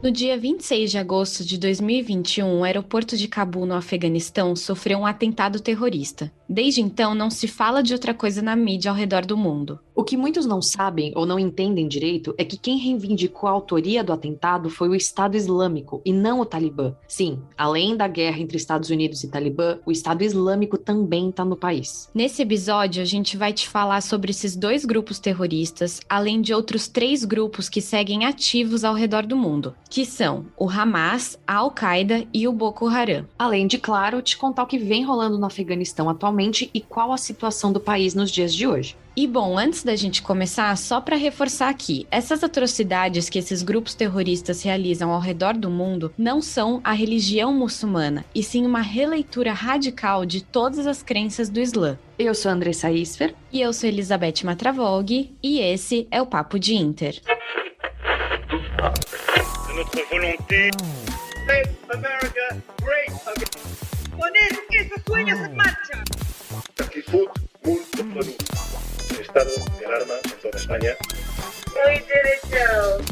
No dia 26 de agosto de 2021, o aeroporto de Cabul, no Afeganistão, sofreu um atentado terrorista. Desde então, não se fala de outra coisa na mídia ao redor do mundo. O que muitos não sabem ou não entendem direito é que quem reivindicou a autoria do atentado foi o Estado Islâmico e não o Talibã. Sim, além da guerra entre Estados Unidos e Talibã, o Estado Islâmico também está no país. Nesse episódio, a gente vai te falar sobre esses dois grupos terroristas, além de outros 3 grupos que seguem ativos ao redor do mundo, que são o Hamas, a Al-Qaeda e o Boko Haram. Além de, claro, te contar o que vem rolando no Afeganistão atualmente e qual a situação do país nos dias de hoje. E bom, antes da gente começar, só para reforçar aqui, essas atrocidades que esses grupos terroristas realizam ao redor do mundo não são a religião muçulmana, e sim uma releitura radical de todas as crenças do Islã. Eu sou a Andressa Isfer. E eu sou Elizabeth Matravog, e esse é o Papo de Inter. Notre volonté. Make America great again. Poner ese sueño en marcha. Actitud muito produtiva. Estado de alarma en toda España. We did it, Joe.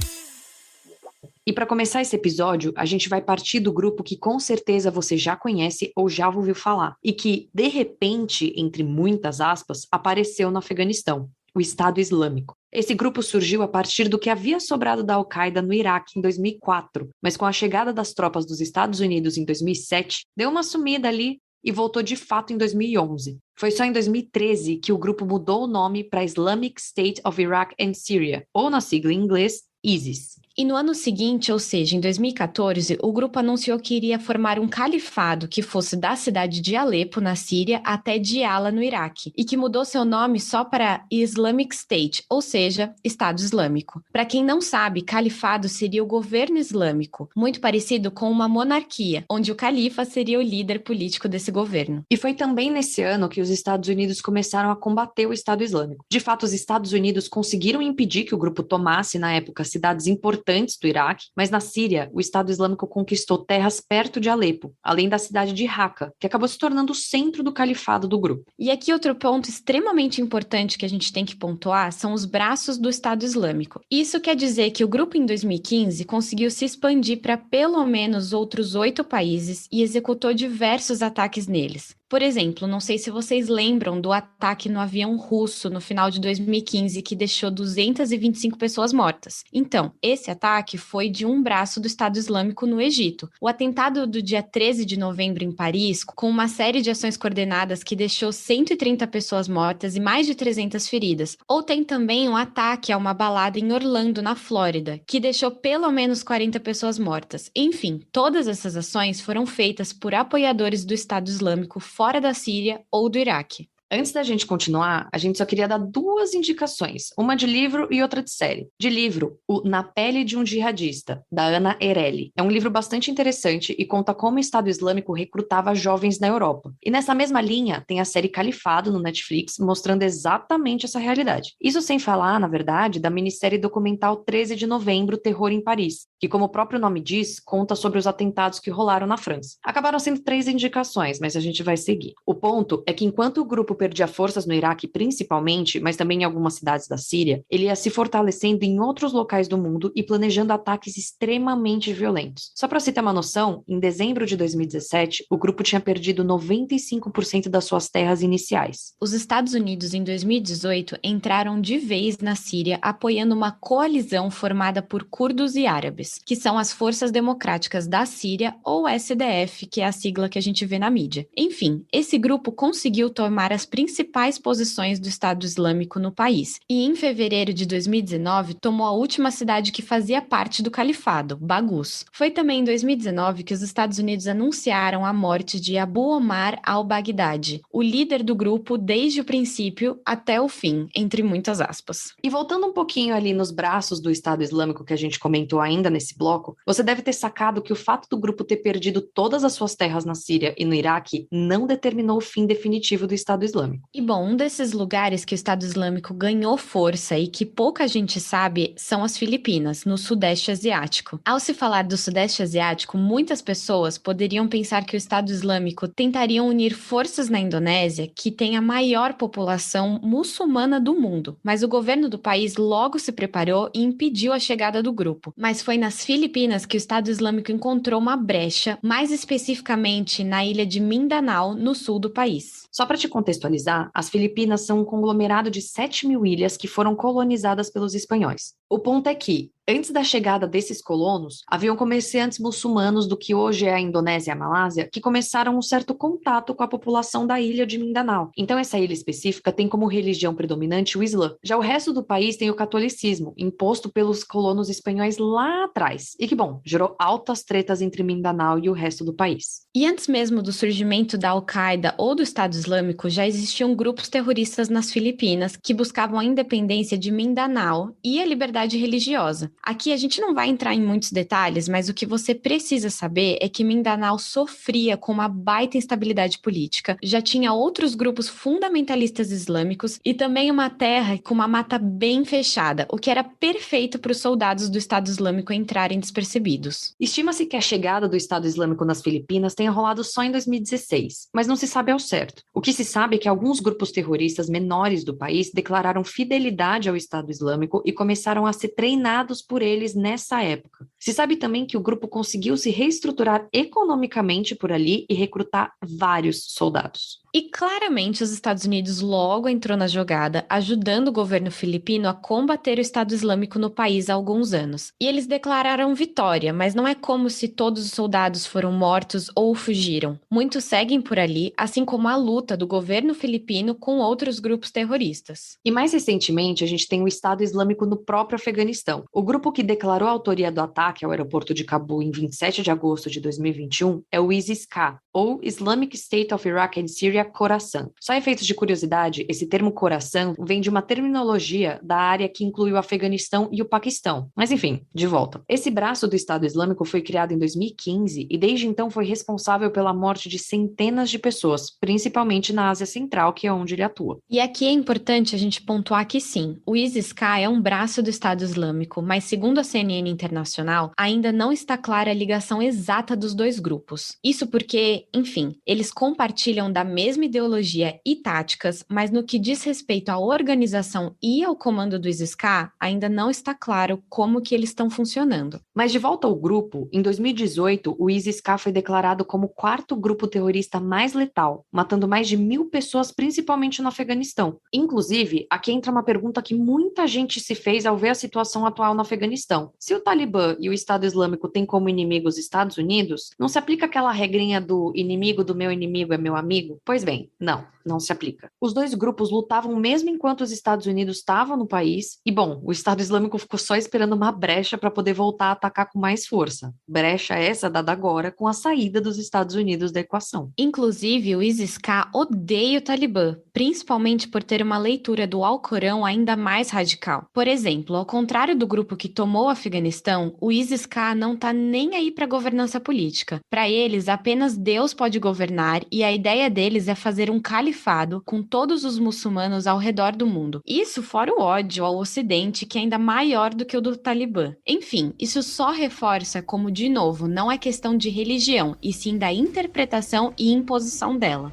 E para começar esse episódio, a gente vai partir do grupo que com certeza você já conhece ou já ouviu falar, e que, de repente, entre muitas aspas, apareceu no Afeganistão, o Estado Islâmico. Esse grupo surgiu a partir do que havia sobrado da Al-Qaeda no Iraque em 2004, mas com a chegada das tropas dos Estados Unidos em 2007, deu uma sumida ali e voltou de fato em 2011. Foi só em 2013 que o grupo mudou o nome para Islamic State of Iraq and Syria, ou na sigla em inglês, ISIS. E no ano seguinte, ou seja, em 2014, o grupo anunciou que iria formar um califado que fosse da cidade de Alepo, na Síria, até Diyala, no Iraque, e que mudou seu nome só para Islamic State, ou seja, Estado Islâmico. Para quem não sabe, califado seria o governo islâmico, muito parecido com uma monarquia, onde o califa seria o líder político desse governo. E foi também nesse ano que os Estados Unidos começaram a combater o Estado Islâmico. De fato, os Estados Unidos conseguiram impedir que o grupo tomasse, na época, cidades importantes do Iraque, mas na Síria, o Estado Islâmico conquistou terras perto de Alepo, além da cidade de Raqqa, que acabou se tornando o centro do califado do grupo. E aqui outro ponto extremamente importante que a gente tem que pontuar são os braços do Estado Islâmico. Isso quer dizer que o grupo em 2015 conseguiu se expandir para pelo menos outros 8 países e executou diversos ataques neles. Por exemplo, não sei se vocês lembram do ataque no avião russo no final de 2015 que deixou 225 pessoas mortas. Então, esse ataque foi de um braço do Estado Islâmico no Egito. O atentado do dia 13 de novembro em Paris, com uma série de ações coordenadas que deixou 130 pessoas mortas e mais de 300 feridas. Ou tem também um ataque a uma balada em Orlando, na Flórida, que deixou pelo menos 40 pessoas mortas. Enfim, todas essas ações foram feitas por apoiadores do Estado Islâmico fora da Síria ou do Iraque. Antes da gente continuar, a gente só queria dar 2 indicações, uma de livro e outra de série. De livro, o Na Pele de um Jihadista, da Ana Ereli. É um livro bastante interessante e conta como o Estado Islâmico recrutava jovens na Europa. E nessa mesma linha, tem a série Califado no Netflix, mostrando exatamente essa realidade. Isso sem falar, na verdade, da minissérie documental 13 de Novembro, Terror em Paris, que, como o próprio nome diz, conta sobre os atentados que rolaram na França. Acabaram sendo 3 indicações, mas a gente vai seguir. O ponto é que enquanto o grupo perdia forças no Iraque principalmente, mas também em algumas cidades da Síria, ele ia se fortalecendo em outros locais do mundo e planejando ataques extremamente violentos. Só para você ter uma noção, em dezembro de 2017, o grupo tinha perdido 95% das suas terras iniciais. Os Estados Unidos, em 2018, entraram de vez na Síria, apoiando uma coalizão formada por curdos e árabes, que são as Forças Democráticas da Síria, ou SDF, que é a sigla que a gente vê na mídia. Enfim, esse grupo conseguiu tomar as principais posições do Estado Islâmico no país, e em fevereiro de 2019 tomou a última cidade que fazia parte do califado, Baghuz. Foi também em 2019 que os Estados Unidos anunciaram a morte de Abu Omar al-Baghdadi, o líder do grupo desde o princípio até o fim, entre muitas aspas. E voltando um pouquinho ali nos braços do Estado Islâmico que a gente comentou ainda nesse bloco, você deve ter sacado que o fato do grupo ter perdido todas as suas terras na Síria e no Iraque não determinou o fim definitivo do Estado Islâmico. Islâmico. E bom, um desses lugares que o Estado Islâmico ganhou força e que pouca gente sabe são as Filipinas, no Sudeste Asiático. Ao se falar do Sudeste Asiático, muitas pessoas poderiam pensar que o Estado Islâmico tentaria unir forças na Indonésia, que tem a maior população muçulmana do mundo. Mas o governo do país logo se preparou e impediu a chegada do grupo. Mas foi nas Filipinas que o Estado Islâmico encontrou uma brecha, mais especificamente na ilha de Mindanao, no sul do país. Só para te contextualizar, as Filipinas são um conglomerado de 7.000 ilhas que foram colonizadas pelos espanhóis. O ponto é que, antes da chegada desses colonos, haviam comerciantes muçulmanos do que hoje é a Indonésia e a Malásia que começaram um certo contato com a população da ilha de Mindanao. Então essa ilha específica tem como religião predominante o Islã. Já o resto do país tem o catolicismo, imposto pelos colonos espanhóis lá atrás. E que, bom, gerou altas tretas entre Mindanao e o resto do país. E antes mesmo do surgimento da Al-Qaeda ou do Estado Islâmico, já existiam grupos terroristas nas Filipinas que buscavam a independência de Mindanao e a liberdade religiosa. Aqui a gente não vai entrar em muitos detalhes, mas o que você precisa saber é que Mindanao sofria com uma baita instabilidade política, já tinha outros grupos fundamentalistas islâmicos e também uma terra com uma mata bem fechada, o que era perfeito para os soldados do Estado Islâmico entrarem despercebidos. Estima-se que a chegada do Estado Islâmico nas Filipinas tenha rolado só em 2016, mas não se sabe ao certo. O que se sabe é que alguns grupos terroristas menores do país declararam fidelidade ao Estado Islâmico e começaram a ser treinados por eles nessa época. Se sabe também que o grupo conseguiu se reestruturar economicamente por ali e recrutar vários soldados. E claramente os Estados Unidos logo entrou na jogada, ajudando o governo filipino a combater o Estado Islâmico no país há alguns anos. E eles declararam vitória, mas não é como se todos os soldados foram mortos ou fugiram. Muitos seguem por ali, assim como a luta do governo filipino com outros grupos terroristas. E mais recentemente, a gente tem o Estado Islâmico no próprio Afeganistão. O grupo que declarou a autoria do ataque ao aeroporto de Cabul em 27 de agosto de 2021 é o ISIS-K, ou Islamic State of Iraq and Syria Khorasan. Só efeitos de curiosidade, esse termo Khorasan vem de uma terminologia da área que inclui o Afeganistão e o Paquistão. Mas enfim, de volta. Esse braço do Estado Islâmico foi criado em 2015 e desde então foi responsável pela morte de centenas de pessoas, principalmente na Ásia Central, que é onde ele atua. E aqui é importante a gente pontuar que sim, o ISIS-K é um braço do Estado Islâmico, mas segundo a CNN Internacional, ainda não está clara a ligação exata dos dois grupos. Isso porque, enfim, eles compartilham da mesma ideologia e táticas, mas no que diz respeito à organização e ao comando do ISIS-K, ainda não está claro como que eles estão funcionando. Mas de volta ao grupo, em 2018, o ISIS-K foi declarado como o quarto grupo terrorista mais letal, matando mais de 1.000 pessoas, principalmente no Afeganistão. Inclusive, aqui entra uma pergunta que muita gente se fez ao ver a situação atual no Afeganistão. Se o Talibã e o Estado Islâmico têm como inimigo os Estados Unidos, não se aplica aquela regrinha do inimigo do meu inimigo é meu amigo? Pois bem, não se aplica. Os dois grupos lutavam mesmo enquanto os Estados Unidos estavam no país e, bom, o Estado Islâmico ficou só esperando uma brecha para poder voltar a atacar com mais força. Brecha essa dada agora com a saída dos Estados Unidos da equação. Inclusive, o ISIS-K odeia o Talibã, principalmente por ter uma leitura do Alcorão ainda mais radical. Por exemplo, ao contrário do grupo que tomou o Afeganistão, o ISIS-K não tá nem aí para governança política. Para eles, apenas Deus pode governar e a ideia deles é fazer um califado com todos os muçulmanos ao redor do mundo. Isso fora o ódio ao Ocidente, que é ainda maior do que o do Talibã. Enfim, isso só reforça como, de novo, não é questão de religião, e sim da interpretação e imposição dela.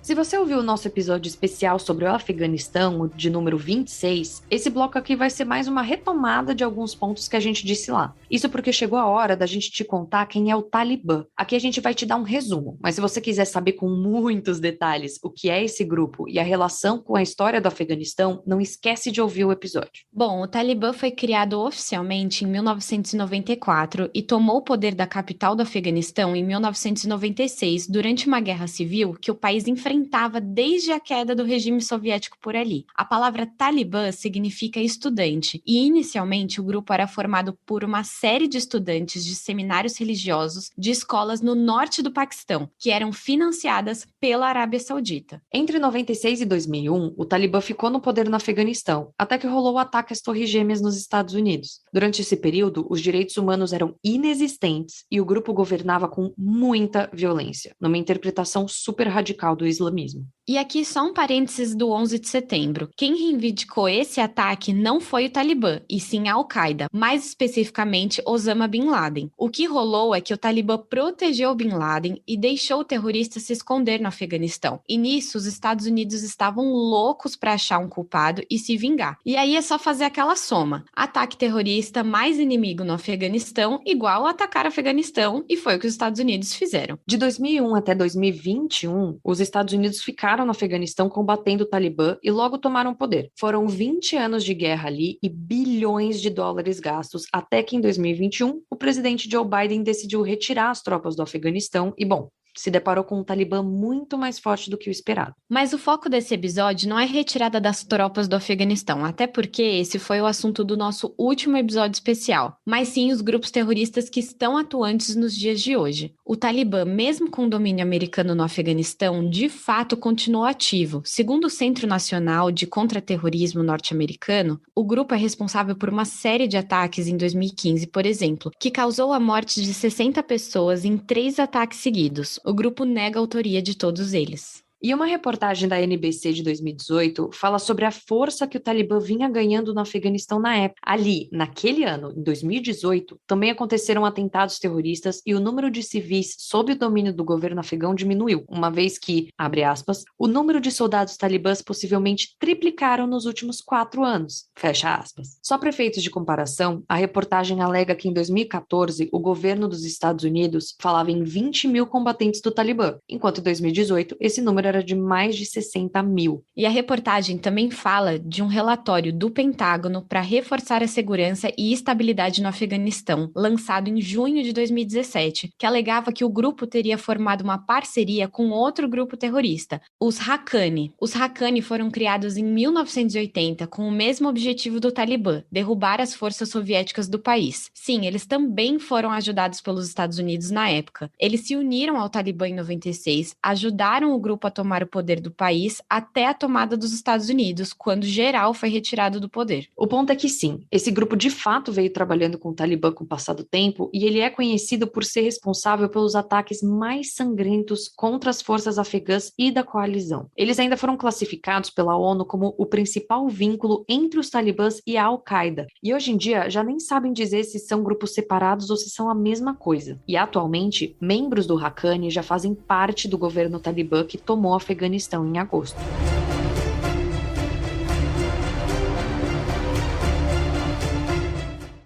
Se você ouviu o nosso episódio especial sobre o Afeganistão, o de número 26, esse bloco aqui vai ser mais uma retomada de alguns pontos que a gente disse lá. Isso porque chegou a hora da gente te contar quem é o Talibã. Aqui a gente vai te dar um resumo, mas se você quiser saber com muitos detalhes o que é esse grupo e a relação com a história do Afeganistão, não esquece de ouvir o episódio. Bom, o Talibã foi criado oficialmente em 1994 e tomou o poder da capital do Afeganistão em 1996, durante uma guerra civil que o país enfrentou aumentava desde a queda do regime soviético por ali. A palavra Talibã significa estudante, e inicialmente o grupo era formado por uma série de estudantes de seminários religiosos de escolas no norte do Paquistão, que eram financiadas pela Arábia Saudita. Entre 96 e 2001, o Talibã ficou no poder no Afeganistão, até que rolou o ataque às Torres Gêmeas nos Estados Unidos. Durante esse período, os direitos humanos eram inexistentes e o grupo governava com muita violência, numa interpretação super radical do islamismo. E aqui só um parênteses do 11 de setembro. Quem reivindicou esse ataque não foi o Talibã, e sim a Al-Qaeda, mais especificamente Osama Bin Laden. O que rolou é que o Talibã protegeu Bin Laden e deixou o terrorista se esconder no Afeganistão. E nisso, os Estados Unidos estavam loucos para achar um culpado e se vingar. E aí é só fazer aquela soma. Ataque terrorista mais inimigo no Afeganistão igual atacar o Afeganistão, e foi o que os Estados Unidos fizeram. De 2001 até 2021, os Estados Unidos ficaram no Afeganistão combatendo o Talibã e logo tomaram o poder. Foram 20 anos de guerra ali e bilhões de dólares gastos, até que em 2021 o presidente Joe Biden decidiu retirar as tropas do Afeganistão e, bom, se deparou com um Talibã muito mais forte do que o esperado. Mas o foco desse episódio não é a retirada das tropas do Afeganistão, até porque esse foi o assunto do nosso último episódio especial, mas sim os grupos terroristas que estão atuantes nos dias de hoje. O Talibã, mesmo com domínio americano no Afeganistão, de fato continuou ativo. Segundo o Centro Nacional de Contra-Terrorismo norte-americano, o grupo é responsável por uma série de ataques em 2015, por exemplo, que causou a morte de 60 pessoas em 3 ataques seguidos. O grupo nega a autoria de todos eles. E uma reportagem da NBC de 2018 fala sobre a força que o Talibã vinha ganhando no Afeganistão na época. Ali, naquele ano, em 2018, também aconteceram atentados terroristas e o número de civis sob o domínio do governo afegão diminuiu, uma vez que, abre aspas, o número de soldados talibãs possivelmente triplicaram nos últimos 4 anos, fecha aspas. Só para efeitos de comparação, a reportagem alega que em 2014 o governo dos Estados Unidos falava em 20 mil combatentes do Talibã, enquanto em 2018 esse número era de mais de 60 mil. E a reportagem também fala de um relatório do Pentágono para reforçar a segurança e estabilidade no Afeganistão, lançado em junho de 2017, que alegava que o grupo teria formado uma parceria com outro grupo terrorista, os Haqqani. Os Haqqani foram criados em 1980 com o mesmo objetivo do Talibã, derrubar as forças soviéticas do país. Sim, eles também foram ajudados pelos Estados Unidos na época. Eles se uniram ao Talibã em 96, ajudaram o grupo a tomar o poder do país até a tomada dos Estados Unidos, quando geral foi retirado do poder. O ponto é que sim, esse grupo de fato veio trabalhando com o Talibã com o passar do tempo e ele é conhecido por ser responsável pelos ataques mais sangrentos contra as forças afegãs e da coalizão. Eles ainda foram classificados pela ONU como o principal vínculo entre os talibãs e a Al-Qaeda, e hoje em dia já nem sabem dizer se são grupos separados ou se são a mesma coisa. E atualmente, membros do Haqqani já fazem parte do governo talibã que tomou o Afeganistão em agosto.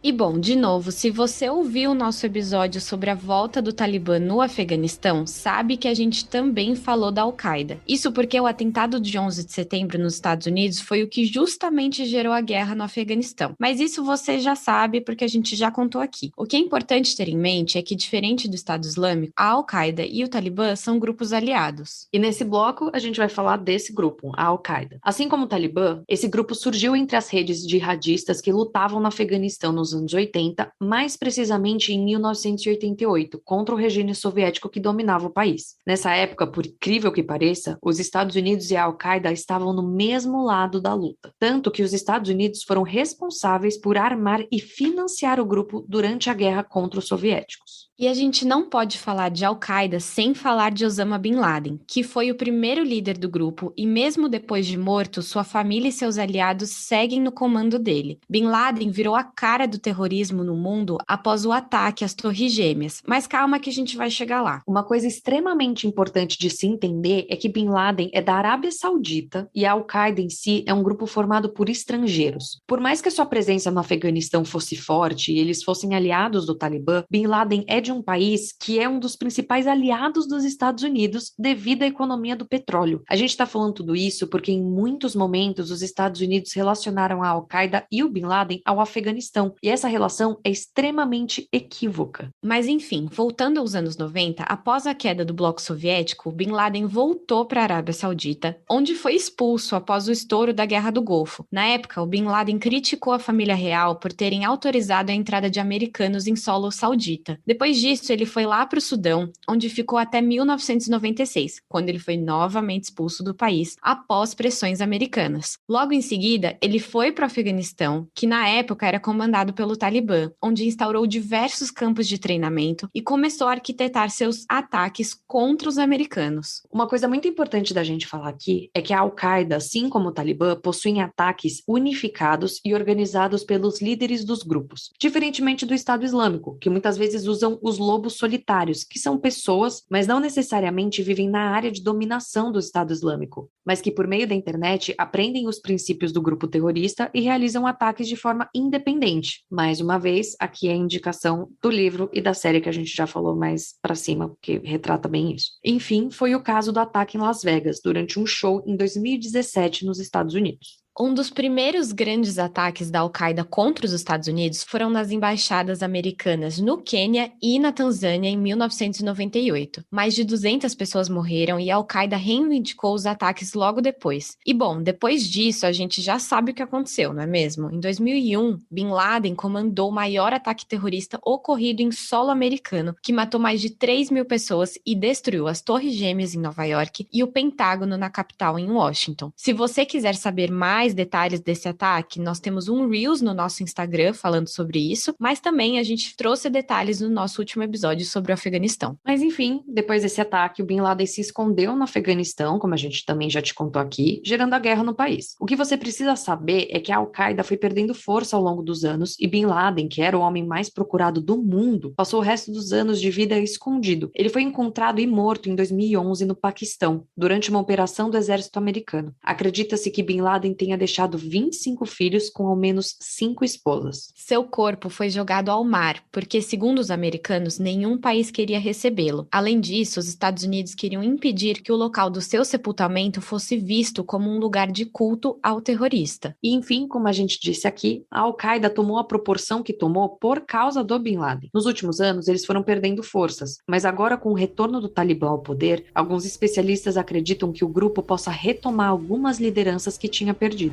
E bom, de novo, se você ouviu o nosso episódio sobre a volta do Talibã no Afeganistão, sabe que a gente também falou da Al-Qaeda. Isso porque o atentado de 11 de setembro nos Estados Unidos foi o que justamente gerou a guerra no Afeganistão. Mas isso você já sabe porque a gente já contou aqui. O que é importante ter em mente é que, diferente do Estado Islâmico, a Al-Qaeda e o Talibã são grupos aliados. E nesse bloco, a gente vai falar desse grupo, a Al-Qaeda. Assim como o Talibã, esse grupo surgiu entre as redes jihadistas que lutavam no Afeganistão nos anos 80, mais precisamente em 1988, contra o regime soviético que dominava o país. Nessa época, por incrível que pareça, os Estados Unidos e a Al-Qaeda estavam no mesmo lado da luta, tanto que os Estados Unidos foram responsáveis por armar e financiar o grupo durante a guerra contra os soviéticos. E a gente não pode falar de Al-Qaeda sem falar de Osama Bin Laden, que foi o primeiro líder do grupo e mesmo depois de morto, sua família e seus aliados seguem no comando dele. Bin Laden virou a cara do terrorismo no mundo após o ataque às Torres Gêmeas, mas calma que a gente vai chegar lá. Uma coisa extremamente importante de se entender é que Bin Laden é da Arábia Saudita e a Al-Qaeda em si é um grupo formado por estrangeiros. Por mais que a sua presença no Afeganistão fosse forte e eles fossem aliados do Talibã, Bin Laden é de um país que é um dos principais aliados dos Estados Unidos devido à economia do petróleo. A gente está falando tudo isso porque em muitos momentos os Estados Unidos relacionaram a Al-Qaeda e o Bin Laden ao Afeganistão. E essa relação é extremamente equívoca. Mas enfim, voltando aos anos 90, após a queda do bloco soviético, Bin Laden voltou para a Arábia Saudita, onde foi expulso após o estouro da Guerra do Golfo. Na época, o Bin Laden criticou a família real por terem autorizado a entrada de americanos em solo saudita. Depois disso, ele foi lá para o Sudão, onde ficou até 1996, quando ele foi novamente expulso do país após pressões americanas. Logo em seguida, ele foi para o Afeganistão, que na época era comandado pelo Talibã, onde instaurou diversos campos de treinamento e começou a arquitetar seus ataques contra os americanos. Uma coisa muito importante da gente falar aqui é que a Al-Qaeda, assim como o Talibã, possuem ataques unificados e organizados pelos líderes dos grupos, diferentemente do Estado Islâmico, que muitas vezes usam os lobos solitários, que são pessoas, mas não necessariamente vivem na área de dominação do Estado Islâmico, mas que por meio da internet aprendem os princípios do grupo terrorista e realizam ataques de forma independente. Mais uma vez, aqui é a indicação do livro e da série que a gente já falou mais pra cima, porque retrata bem isso. Enfim, foi o caso do ataque em Las Vegas, durante um show em 2017 nos Estados Unidos. Um dos primeiros grandes ataques da Al-Qaeda contra os Estados Unidos foram nas embaixadas americanas no Quênia e na Tanzânia em 1998. Mais de 200 pessoas morreram e a Al-Qaeda reivindicou os ataques logo depois. E bom, depois disso a gente já sabe o que aconteceu, não é mesmo? Em 2001, Bin Laden comandou o maior ataque terrorista ocorrido em solo americano, que matou mais de 3 mil pessoas e destruiu as Torres Gêmeas em Nova York e o Pentágono na capital em Washington. Se você quiser saber mais detalhes desse ataque, nós temos um Reels no nosso Instagram falando sobre isso, mas também a gente trouxe detalhes no nosso último episódio sobre o Afeganistão. Mas enfim, depois desse ataque, o Bin Laden se escondeu no Afeganistão, como a gente também já te contou aqui, gerando a guerra no país. O que você precisa saber é que a Al-Qaeda foi perdendo força ao longo dos anos e Bin Laden, que era o homem mais procurado do mundo, passou o resto dos anos de vida escondido. Ele foi encontrado e morto em 2011 no Paquistão, durante uma operação do exército americano. Acredita-se que Bin Laden tenha deixado 25 filhos com ao menos 5 esposas. Seu corpo foi jogado ao mar, porque, segundo os americanos, nenhum país queria recebê-lo. Além disso, os Estados Unidos queriam impedir que o local do seu sepultamento fosse visto como um lugar de culto ao terrorista. E, enfim, como a gente disse aqui, a Al-Qaeda tomou a proporção que tomou por causa do Bin Laden. Nos últimos anos, eles foram perdendo forças, mas agora, com o retorno do Talibã ao poder, alguns especialistas acreditam que o grupo possa retomar algumas lideranças que tinha perdido.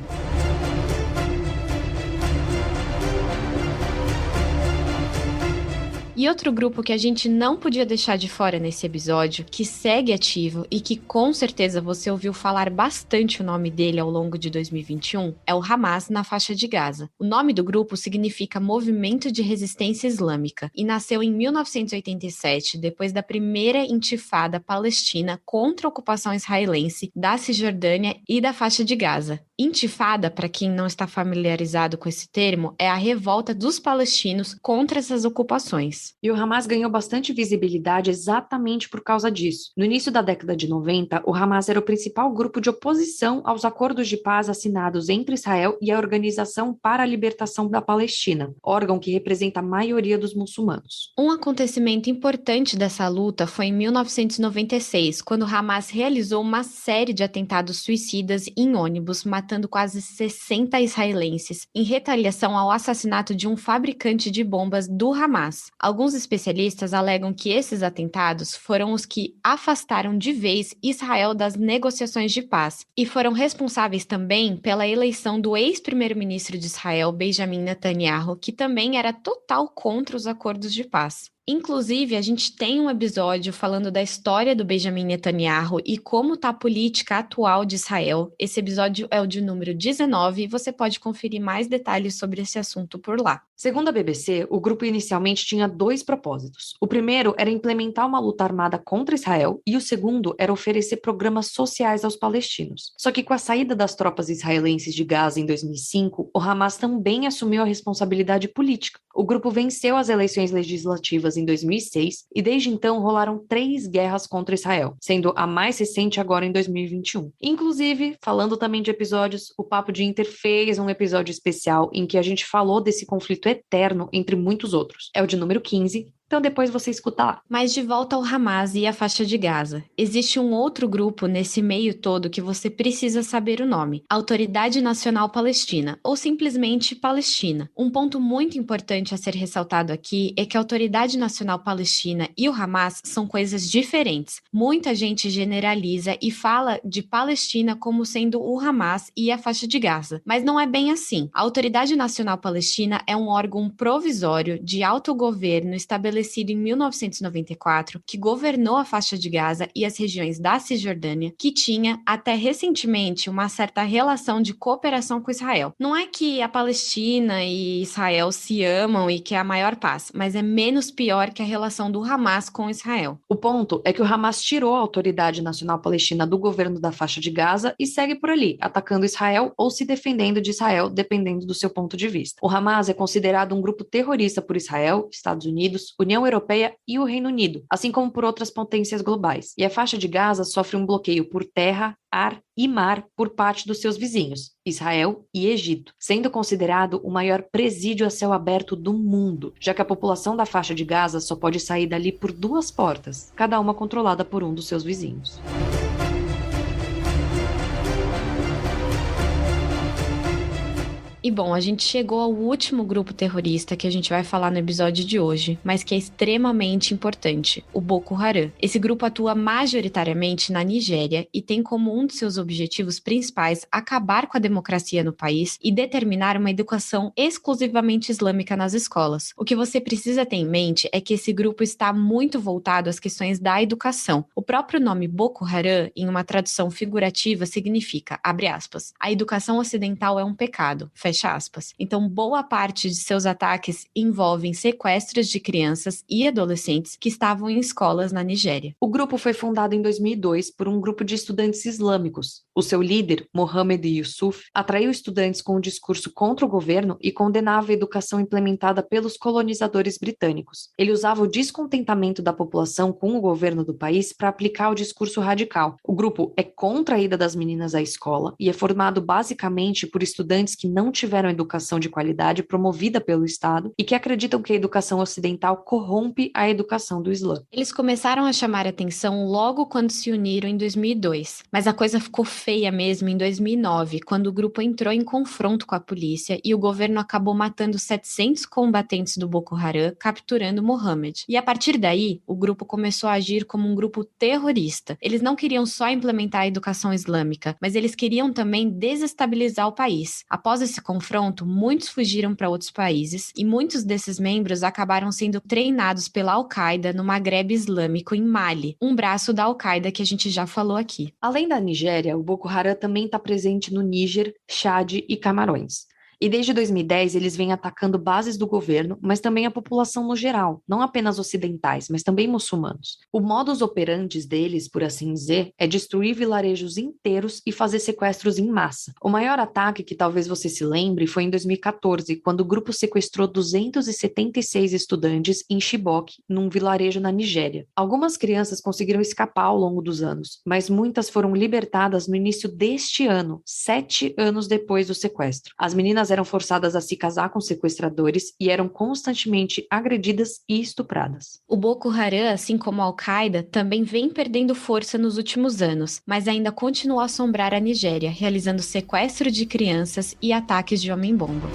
E outro grupo que a gente não podia deixar de fora nesse episódio, que segue ativo e que com certeza você ouviu falar bastante o nome dele ao longo de 2021, é o Hamas na faixa de Gaza. O nome do grupo significa Movimento de Resistência Islâmica e nasceu em 1987, depois da primeira intifada palestina contra a ocupação israelense da Cisjordânia e da faixa de Gaza. Intifada, para quem não está familiarizado com esse termo, é a revolta dos palestinos contra essas ocupações. E o Hamas ganhou bastante visibilidade exatamente por causa disso. No início da década de 90, o Hamas era o principal grupo de oposição aos acordos de paz assinados entre Israel e a Organização para a Libertação da Palestina, órgão que representa a maioria dos muçulmanos. Um acontecimento importante dessa luta foi em 1996, quando o Hamas realizou uma série de atentados suicidas em ônibus, matando quase 60 israelenses, em retaliação ao assassinato de um fabricante de bombas do Hamas. Alguns especialistas alegam que esses atentados foram os que afastaram de vez Israel das negociações de paz e foram responsáveis também pela eleição do ex-primeiro-ministro de Israel, Benjamin Netanyahu, que também era total contra os acordos de paz. Inclusive, a gente tem um episódio falando da história do Benjamin Netanyahu e como está a política atual de Israel. Esse episódio é o de número 19 e você pode conferir mais detalhes sobre esse assunto por lá. Segundo a BBC, o grupo inicialmente tinha 2 propósitos. O primeiro era implementar uma luta armada contra Israel e o segundo era oferecer programas sociais aos palestinos. Só que com a saída das tropas israelenses de Gaza em 2005, o Hamas também assumiu a responsabilidade política. O grupo venceu as eleições legislativas em 2006 e desde então rolaram 3 guerras contra Israel, sendo a mais recente agora em 2021. Inclusive, falando também de episódios, o Papo de Inter fez um episódio especial em que a gente falou desse conflito eterno entre muitos outros. É o de número 15, Então depois você escuta lá. Mas de volta ao Hamas e à faixa de Gaza. Existe um outro grupo nesse meio todo que você precisa saber o nome: Autoridade Nacional Palestina, ou simplesmente Palestina. Um ponto muito importante a ser ressaltado aqui é que a Autoridade Nacional Palestina e o Hamas são coisas diferentes. Muita gente generaliza e fala de Palestina como sendo o Hamas e a faixa de Gaza, mas não é bem assim. A Autoridade Nacional Palestina é um órgão provisório de autogoverno estabelecido em 1994 que governou a faixa de Gaza e as regiões da Cisjordânia, que tinha até recentemente uma certa relação de cooperação com Israel. Não é que a Palestina e Israel se amam e que é a maior paz, mas é menos pior que a relação do Hamas com Israel. O ponto é que o Hamas tirou a Autoridade Nacional Palestina do governo da faixa de Gaza e segue por ali, atacando Israel ou se defendendo de Israel, dependendo do seu ponto de vista. O Hamas é considerado um grupo terrorista por Israel, Estados Unidos, União Europeia e o Reino Unido, assim como por outras potências globais. E a faixa de Gaza sofre um bloqueio por terra, ar e mar por parte dos seus vizinhos, Israel e Egito, sendo considerado o maior presídio a céu aberto do mundo, já que a população da faixa de Gaza só pode sair dali por 2 portas, cada uma controlada por um dos seus vizinhos. E bom, a gente chegou ao último grupo terrorista que a gente vai falar no episódio de hoje, mas que é extremamente importante, o Boko Haram. Esse grupo atua majoritariamente na Nigéria e tem como um de seus objetivos principais acabar com a democracia no país e determinar uma educação exclusivamente islâmica nas escolas. O que você precisa ter em mente é que esse grupo está muito voltado às questões da educação. O próprio nome Boko Haram, em uma tradução figurativa, significa, abre aspas, a educação ocidental é um pecado, fecha aspas. Então, boa parte de seus ataques envolvem sequestros de crianças e adolescentes que estavam em escolas na Nigéria. O grupo foi fundado em 2002 por um grupo de estudantes islâmicos. O seu líder, Mohamed Yusuf, atraiu estudantes com um discurso contra o governo e condenava a educação implementada pelos colonizadores britânicos. Ele usava o descontentamento da população com o governo do país para aplicar o discurso radical. O grupo é contra a ida das meninas à escola e é formado basicamente por estudantes que não tiveram educação de qualidade promovida pelo Estado e que acreditam que a educação ocidental corrompe a educação do Islã. Eles começaram a chamar atenção logo quando se uniram em 2002, mas a coisa ficou feia mesmo em 2009, quando o grupo entrou em confronto com a polícia e o governo acabou matando 700 combatentes do Boko Haram, capturando Mohammed. E a partir daí, o grupo começou a agir como um grupo terrorista. Eles não queriam só implementar a educação islâmica, mas eles queriam também desestabilizar o país. Após esse confronto, muitos fugiram para outros países e muitos desses membros acabaram sendo treinados pela Al-Qaeda no Magrebe Islâmico em Mali, um braço da Al-Qaeda que a gente já falou aqui. Além da Nigéria, o Boko Haram também está presente no Níger, Chad e Camarões. E desde 2010 eles vêm atacando bases do governo, mas também a população no geral, não apenas ocidentais, mas também muçulmanos. O modus operandi deles, por assim dizer, é destruir vilarejos inteiros e fazer sequestros em massa. O maior ataque que talvez você se lembre foi em 2014, quando o grupo sequestrou 276 estudantes em Chibok, num vilarejo na Nigéria. Algumas crianças conseguiram escapar ao longo dos anos, mas muitas foram libertadas no início deste ano, 7 anos depois do sequestro. As meninas eram forçadas a se casar com sequestradores e eram constantemente agredidas e estupradas. O Boko Haram, assim como a Al-Qaeda, também vem perdendo força nos últimos anos, mas ainda continua a assombrar a Nigéria, realizando sequestro de crianças e ataques de homem-bomba.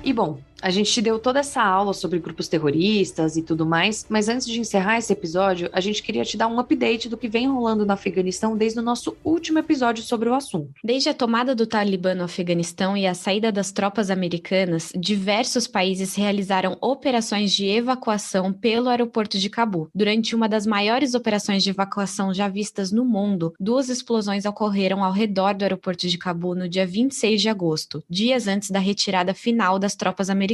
E bom, a gente te deu toda essa aula sobre grupos terroristas e tudo mais, mas antes de encerrar esse episódio, a gente queria te dar um update do que vem rolando no Afeganistão desde o nosso último episódio sobre o assunto. Desde a tomada do Talibã no Afeganistão e a saída das tropas americanas, diversos países realizaram operações de evacuação pelo aeroporto de Cabu. Durante uma das maiores operações de evacuação já vistas no mundo, 2 explosões ocorreram ao redor do aeroporto de Cabu no dia 26 de agosto, dias antes da retirada final das tropas americanas.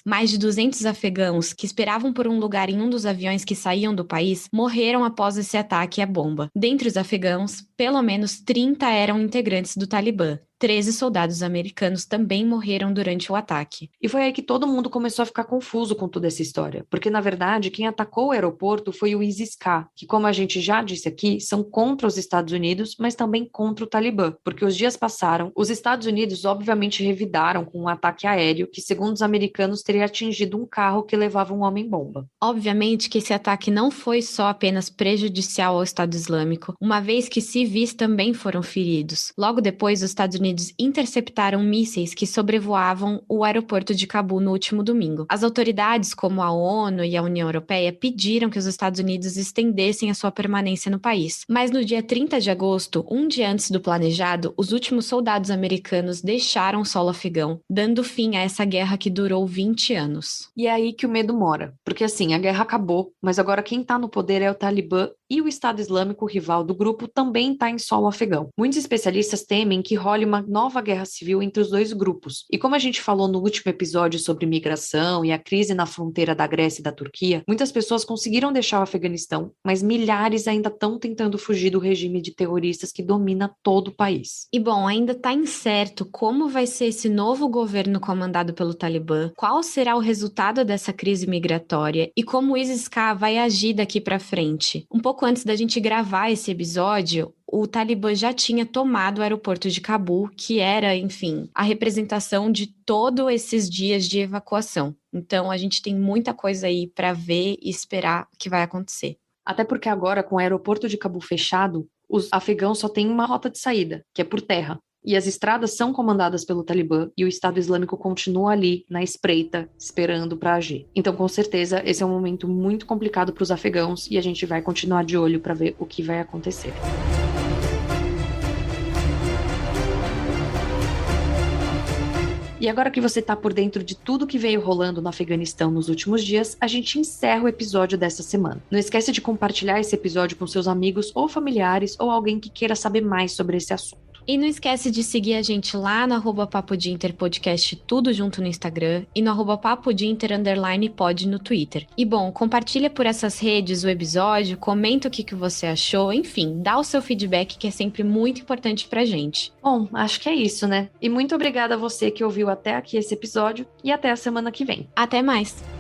Mais de 200 afegãos que esperavam por um lugar em um dos aviões que saíam do país morreram após esse ataque à bomba. Dentre os afegãos, pelo menos 30 eram integrantes do Talibã. 13 soldados americanos também morreram durante o ataque. E foi aí que todo mundo começou a ficar confuso com toda essa história, porque na verdade quem atacou o aeroporto foi o ISIS-K, que como a gente já disse aqui, são contra os Estados Unidos, mas também contra o Talibã, porque os dias passaram, os Estados Unidos obviamente revidaram com um ataque aéreo que, segundo os americanos, teria atingido um carro que levava um homem-bomba. Obviamente que esse ataque não foi só apenas prejudicial ao Estado Islâmico, uma vez que civis também foram feridos. Logo depois, os Estados Unidos interceptaram mísseis que sobrevoavam o aeroporto de Cabul no último domingo. As autoridades, como a ONU e a União Europeia, pediram que os Estados Unidos estendessem a sua permanência no país. Mas no dia 30 de agosto, um dia antes do planejado, os últimos soldados americanos deixaram o solo afegão, dando fim a essa guerra que durou 20 anos. E é aí que o medo mora, porque assim, a guerra acabou, mas agora quem tá no poder é o Talibã e o Estado Islâmico, rival do grupo, também está em solo afegão. Muitos especialistas temem que role uma nova guerra civil entre os dois grupos. E como a gente falou no último episódio sobre migração e a crise na fronteira da Grécia e da Turquia, muitas pessoas conseguiram deixar o Afeganistão, mas milhares ainda estão tentando fugir do regime de terroristas que domina todo o país. E bom, ainda está incerto como vai ser esse novo governo comandado pelo Talibã, qual será o resultado dessa crise migratória e como o ISIS-K vai agir daqui para frente. Um pouco antes da gente gravar esse episódio, o Talibã já tinha tomado o aeroporto de Cabul, que era, enfim, a representação de todos esses dias de evacuação. Então, a gente tem muita coisa aí para ver e esperar o que vai acontecer. Até porque agora, com o aeroporto de Cabul fechado, os afegãos só têm uma rota de saída, que é por terra. E as estradas são comandadas pelo Talibã e o Estado Islâmico continua ali, na espreita, esperando para agir. Então, com certeza, esse é um momento muito complicado para os afegãos e a gente vai continuar de olho para ver o que vai acontecer. E agora que você está por dentro de tudo que veio rolando no Afeganistão nos últimos dias, a gente encerra o episódio dessa semana. Não esquece de compartilhar esse episódio com seus amigos ou familiares ou alguém que queira saber mais sobre esse assunto. E não esquece de seguir a gente lá no @papodinterpodcast, tudo junto no Instagram, e no @papodinter_pod no Twitter. E bom, compartilha por essas redes o episódio, comenta o que você achou, enfim, dá o seu feedback que é sempre muito importante pra gente. Bom, acho que é isso, né? E muito obrigada a você que ouviu até aqui esse episódio e até a semana que vem. Até mais!